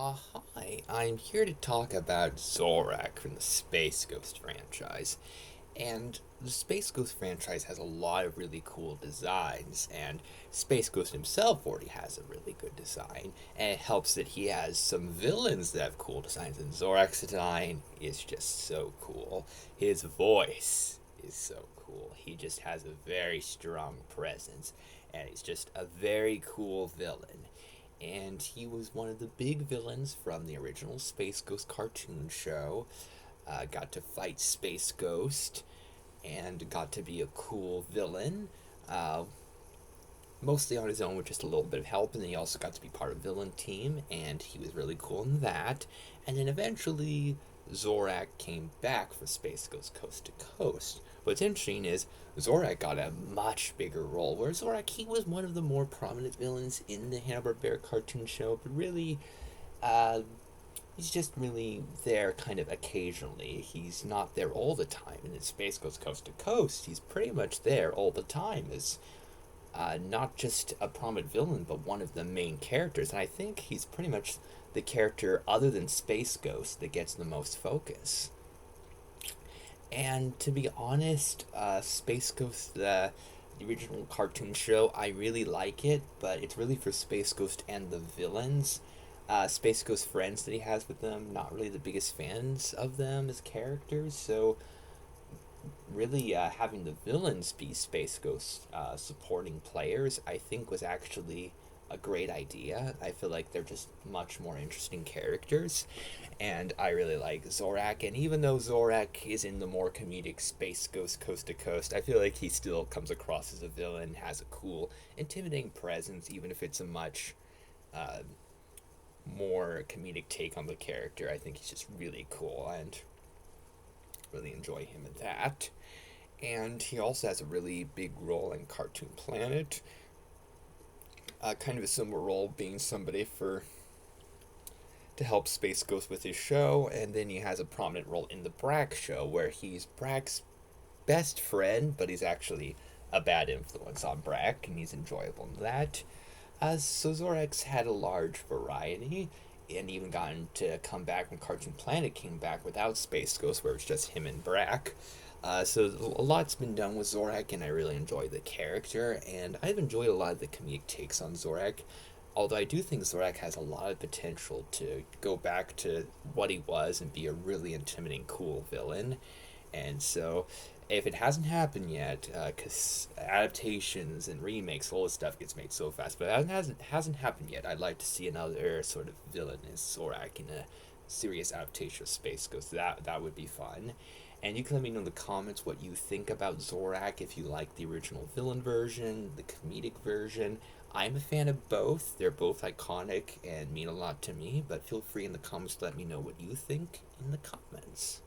Hi, I'm here to talk about Zorak from the Space Ghost franchise. And the Space Ghost franchise has a lot of really cool designs, and Space Ghost himself already has a really good design. And it helps that he has some villains that have cool designs, and Zorak's design is just so cool. His voice is so cool. He just has a very strong presence, and he's just a very cool villain, and he was one of the big villains from the original Space Ghost cartoon show. Got to fight Space Ghost and got to be a cool villain. Uh, Mostly on his own with just a little bit of help, and then he also got to be part of a villain team, and he was really cool in that. And then eventually, Zorak came back for Space Ghost Coast to Coast. What's interesting is Zorak got a much bigger role, where Zorak, he was one of the more prominent villains in the Hanna-Barbera cartoon show, but really, uh, he's just really there kind of occasionally. He's not there all the time. And in Space Ghost Coast to Coast, he's pretty much there all the time as not just a prominent villain, but one of the main characters. And I think he's pretty much the character, other than Space Ghost, that gets the most focus. And to be honest, Space Ghost, the original cartoon show, I really like it, but it's really for Space Ghost and the villains. Space Ghost friends that he has with them, not really the biggest fans of them as characters, so really having the villains be Space Ghost supporting players, I think was actually a great idea. I feel like they're just much more interesting characters, and I really like Zorak. And even though Zorak is in the more comedic Space Ghost Coast to Coast, I feel like he still comes across as a villain, has a cool, intimidating presence, even if it's a much uh, more comedic take on the character. I think he's just really cool and really enjoy him in that. And he also has a really big role in Cartoon Planet. Kind of a similar role, being somebody for to help Space Ghost with his show, and then he has a prominent role in the Brack show, where he's Brack's best friend, but he's actually a bad influence on Brack, and he's enjoyable in that. So Zorax had a large variety, and even gotten to come back when Cartoon Planet came back without Space Ghost, where it's just him and Brack. So a lot's been done with Zorak, and I really enjoy the character, and I've enjoyed a lot of the comedic takes on Zorak. Although I do think Zorak has a lot of potential to go back to what he was and be a really intimidating, cool villain. And so, if it hasn't happened yet, because adaptations and remakes, all this stuff gets made so fast, but it hasn't happened yet. I'd like to see another sort of villainous Zorak in a serious adaptation of Space Ghost. That would be fun. And you can let me know in the comments what you think about Zorak, if you like the original villain version, the comedic version. I'm a fan of both. They're both iconic and mean a lot to me, but feel free in the comments to let me know what you think in the comments.